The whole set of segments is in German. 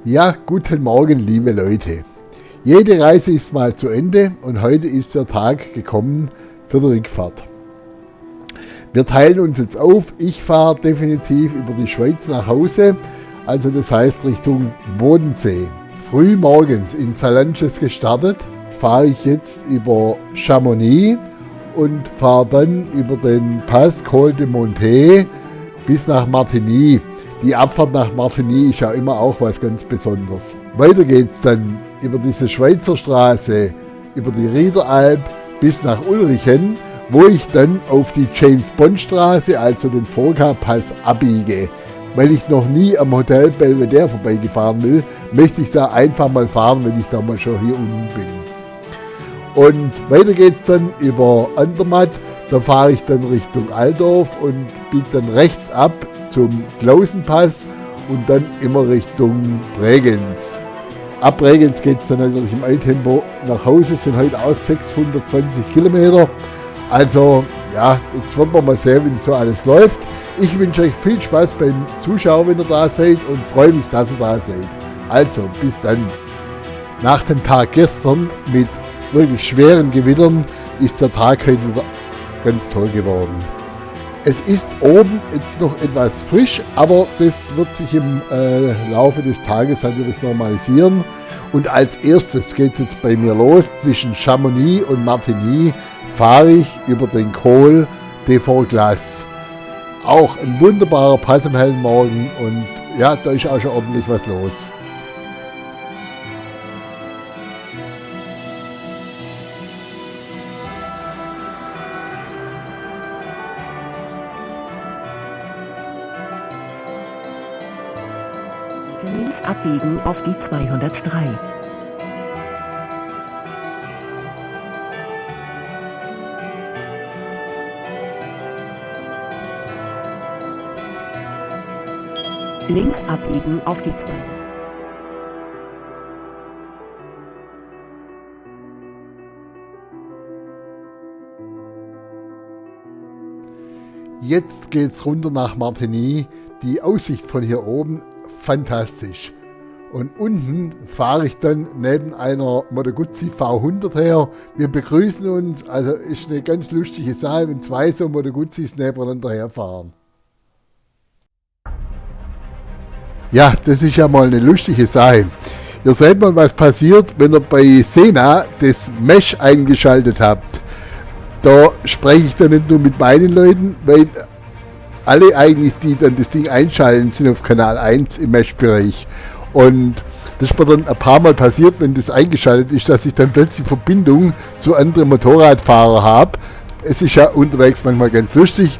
Ja, guten Morgen, liebe Leute. Jede Reise ist mal zu Ende und heute ist der Tag gekommen für die Rückfahrt. Wir teilen uns jetzt auf. Ich fahre definitiv über die Schweiz nach Hause, also das heißt Richtung Bodensee. Früh morgens in Salanches gestartet, fahre ich jetzt über Chamonix und fahre dann über den Pass Col de Montet bis nach Martigny. Die Abfahrt nach Martigny ist ja immer auch was ganz Besonderes. Weiter geht's dann über diese Schweizer Straße, über die Riederalp bis nach Ulrichen, wo ich dann auf die James-Bond-Straße, also den Forca-Pass, abbiege. Weil ich noch nie am Hotel Belvedere vorbeigefahren will, möchte ich da einfach mal fahren, wenn ich da mal schon hier unten bin. Und weiter geht's dann über Andermatt. Da fahre ich dann Richtung Altdorf und biege dann rechts ab zum Klausenpass und dann immer Richtung Bregenz. Ab Bregenz geht es dann natürlich im Eiltempo nach Hause, sind heute auch 620 Kilometer. Also ja, jetzt werden wir mal sehen, wie das so alles läuft. Ich wünsche euch viel Spaß beim Zuschauen, wenn ihr da seid, und freue mich, dass ihr da seid. Also bis dann. Nach dem Tag gestern mit wirklich schweren Gewittern ist der Tag heute wieder ganz toll geworden. Es ist oben jetzt noch etwas frisch, aber das wird sich im Laufe des Tages natürlich normalisieren. Und als erstes geht es jetzt bei mir los. Zwischen Chamonix und Martigny fahre ich über den Col de Forglas. Auch ein wunderbarer Pass am hellen Morgen, und ja, da ist auch schon ordentlich was los. Links abbiegen auf die 203. Links abbiegen auf die 2. Jetzt geht's runter nach Martigny. Die Aussicht von hier oben fantastisch. Und unten fahre ich dann neben einer Moto Guzzi V100 her. Wir begrüßen uns, also ist eine ganz lustige Sache, wenn zwei so Moto Guzzis nebeneinander herfahren. Ja, das ist ja mal eine lustige Sache. Ihr seht mal, was passiert, wenn ihr bei Sena das Mesh eingeschaltet habt. Da spreche ich dann nicht nur mit meinen Leuten, weil alle eigentlich, die dann das Ding einschalten, sind auf Kanal 1 im Mesh-Bereich. Und das ist mir dann ein paar Mal passiert, wenn das eingeschaltet ist, dass ich dann plötzlich Verbindung zu anderen Motorradfahrern habe. Es ist ja unterwegs manchmal ganz lustig.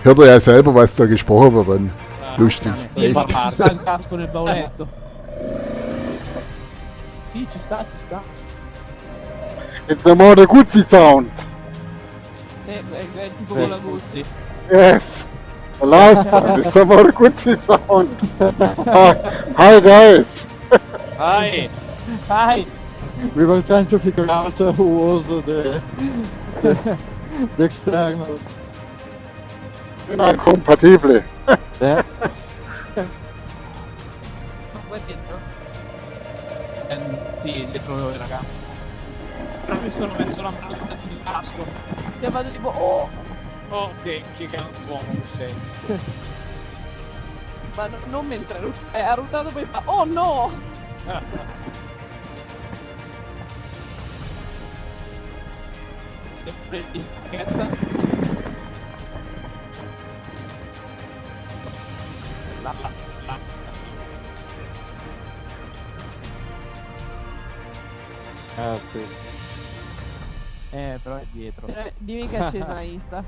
Hört ihr ja selber, was da gesprochen wird dann. Lustig. Sì, Echt. ma sta il casco nel bauletto. Sì, ci sta. It's a Moto Guzzi sound. È tipo con la Guzzi. Yes. The last one is a Moto Guzzi sound. Hi guys. Hi. We were trying to figure out who was the external. Incompatibile. Yeah. Qua dentro? Sì, dietro il ragazzo. Però mi sono messo la mano sul casco. E vado tipo, oh, che uomo che sei. Ma non mentre ha ruotato, poi fa, oh no! E prendi la Ah, sì. però è dietro. Dimmi che è accesa la Insta.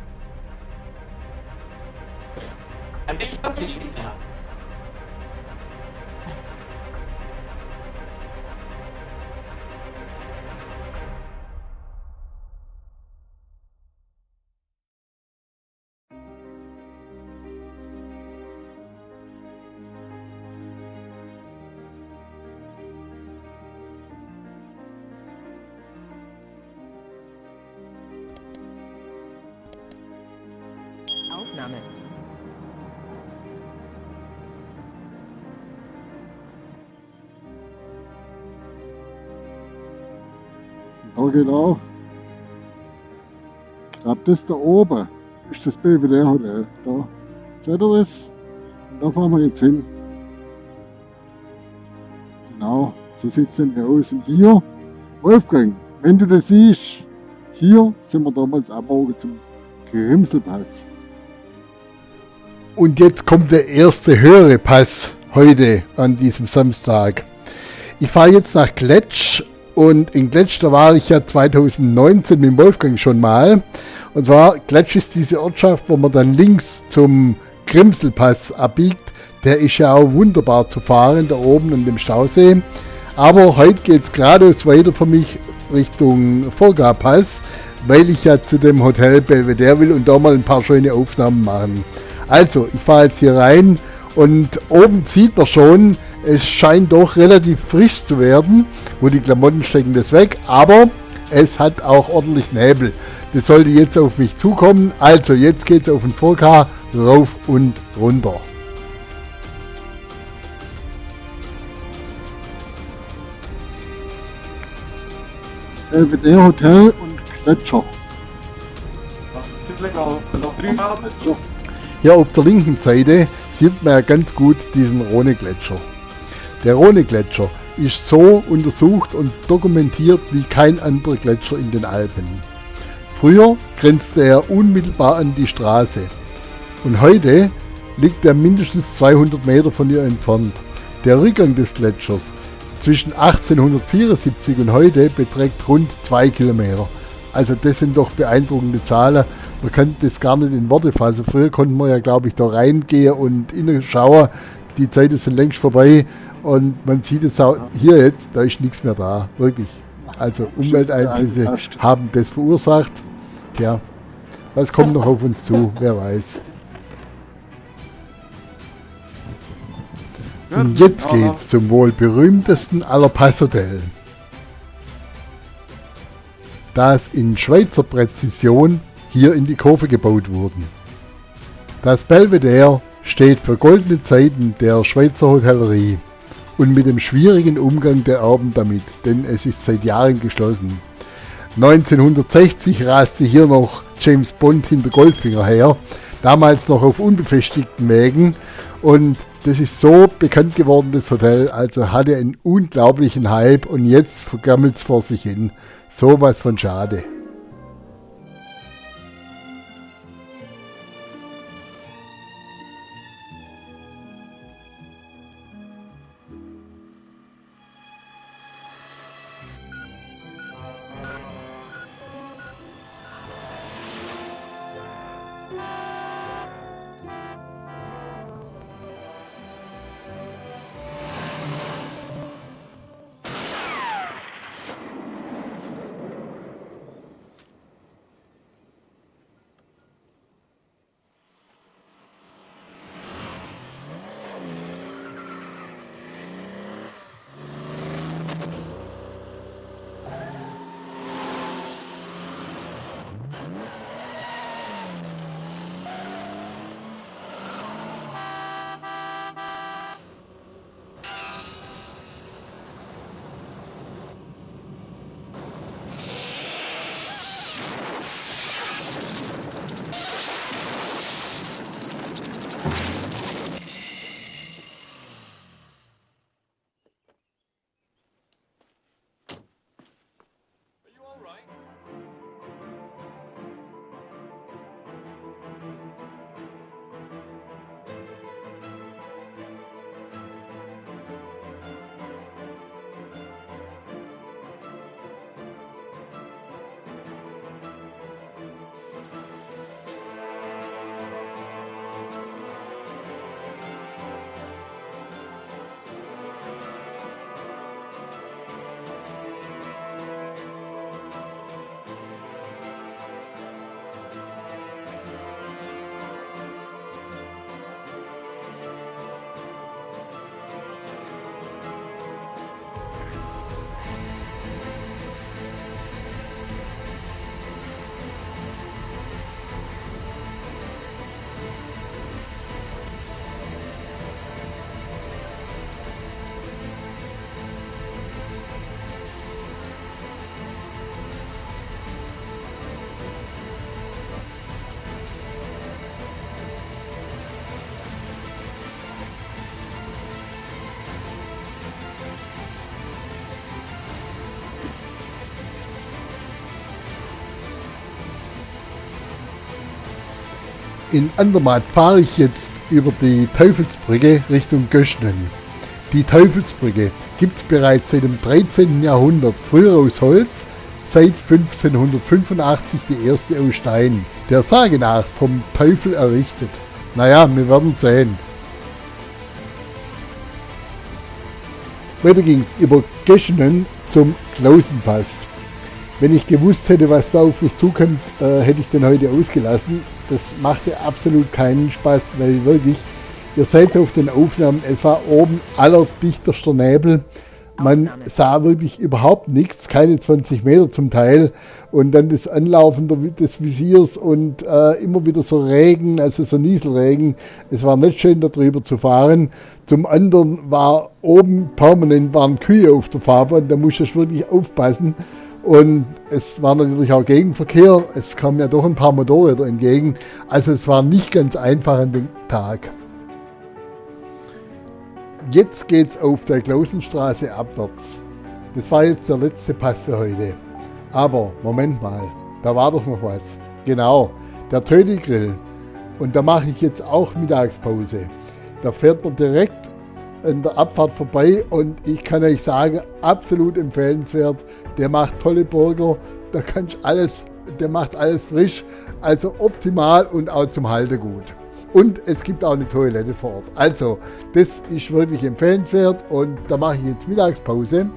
Aufnahme. 1 Da genau. Ich glaube, das da oben ist das Belvedere Hotel. Da. Seht ihr das? Und da fahren wir jetzt hin. Genau, so sieht es denn hier aus. Und hier, Wolfgang, wenn du das siehst, hier sind wir damals abgebogen zum Grimselpass. Und jetzt kommt der erste höhere Pass heute an diesem Samstag. Ich fahre jetzt nach Gletsch und in Gletsch, da war ich ja 2019 mit dem Wolfgang schon mal. Und zwar, Gletsch ist diese Ortschaft, wo man dann links zum Grimselpass abbiegt. Der ist ja auch wunderbar zu fahren, da oben an dem Stausee. Aber heute geht es geradeaus weiter für mich Richtung Vorgapass, weil ich ja zu dem Hotel Belvedere will und da mal ein paar schöne Aufnahmen machen. Also, ich fahre jetzt hier rein und oben sieht man schon, es scheint doch relativ frisch zu werden. Wo die Klamotten stecken das weg, aber es hat auch ordentlich Nebel. Das sollte jetzt auf mich zukommen. Also, jetzt geht es auf den Vorgar rauf und runter. Belvedere Hotel und Gletscher. Gletscher. Hier auf der linken Seite sieht man ja ganz gut diesen Rhone-Gletscher. Der Rhone-Gletscher ist so untersucht und dokumentiert wie kein anderer Gletscher in den Alpen. Früher grenzte er unmittelbar an die Straße und heute liegt er mindestens 200 Meter von ihr entfernt. Der Rückgang des Gletschers zwischen 1874 und heute beträgt rund 2 Kilometer. Also das sind doch beeindruckende Zahlen. Man kann das gar nicht in Worte fassen. Früher konnten wir ja, glaube ich, da reingehen und innen schauen. Die Zeiten sind längst vorbei und man sieht es auch hier jetzt, da ist nichts mehr da, wirklich. Also Umwelteinflüsse haben das verursacht. Tja, was kommt noch auf uns zu, wer weiß. Und jetzt geht's zum wohl berühmtesten aller Passhotels. Das in Schweizer Präzision hier in die Kurve gebaut wurden. Das Belvedere steht für goldene Zeiten der Schweizer Hotellerie und mit dem schwierigen Umgang der Erben damit, denn es ist seit Jahren geschlossen. 1960 raste hier noch James Bond hinter Goldfinger her, damals noch auf unbefestigten Wägen, und das ist so bekannt geworden, das Hotel, also hatte einen unglaublichen Hype und jetzt vergammelt es vor sich hin. Sowas von schade. In Andermatt fahre ich jetzt über die Teufelsbrücke Richtung Göschnen. Die Teufelsbrücke gibt es bereits seit dem 13. Jahrhundert, früher aus Holz, seit 1585 die erste aus Stein. Der Sage nach vom Teufel errichtet. Naja, wir werden sehen. Weiter ging es über Göschnen zum Klausenpass. Wenn ich gewusst hätte, was da auf mich zukommt, hätte ich den heute ausgelassen. Das machte absolut keinen Spaß, weil wirklich, ihr seht auf den Aufnahmen, es war oben allerdichterster Nebel. Man sah wirklich überhaupt nichts, keine 20 Meter zum Teil. Und dann das Anlaufen des Visiers und immer wieder so Regen, also so Nieselregen. Es war nicht schön, darüber zu fahren. Zum anderen war oben permanent waren Kühe auf der Fahrbahn, da musste ich wirklich aufpassen. Und es war natürlich auch Gegenverkehr, es kamen ja doch ein paar Motorräder entgegen. Also es war nicht ganz einfach an dem Tag. Jetzt geht's auf der Klausenstraße abwärts. Das war jetzt der letzte Pass für heute. Aber Moment mal, da war doch noch was. Genau, der Tödi-Grill. Und da mache ich jetzt auch Mittagspause. Da fährt man direkt an der Abfahrt vorbei und ich kann euch sagen, absolut empfehlenswert. Der macht tolle Burger, da kannst alles, der macht alles frisch, also optimal und auch zum Haltegut. Und es gibt auch eine Toilette vor Ort. Also, das ist wirklich empfehlenswert und da mache ich jetzt Mittagspause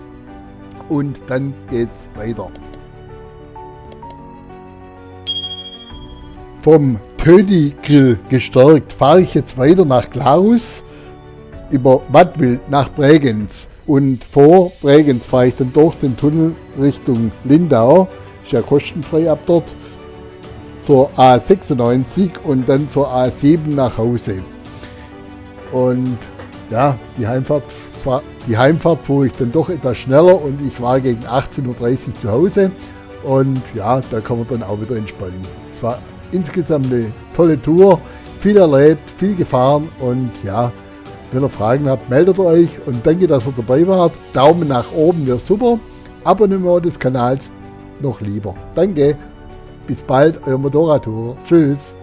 und dann geht's weiter. Vom Tödi-Grill gestärkt fahre ich jetzt weiter nach Glarus, über Wattwild nach Bregenz. Und vor Bregenz fahre ich dann durch den Tunnel Richtung Lindau, ist ja kostenfrei ab dort, zur A96 und dann zur A7 nach Hause. Und ja, die Heimfahrt fuhr ich dann doch etwas schneller und ich war gegen 18:30 Uhr zu Hause. Und ja, da kann man dann auch wieder entspannen. Es war insgesamt eine tolle Tour, viel erlebt, viel gefahren und ja, wenn ihr Fragen habt, meldet euch und danke, dass ihr dabei wart. Daumen nach oben wäre super. Abonnement des Kanals noch lieber. Danke, bis bald, euer Motorradtour. Tschüss.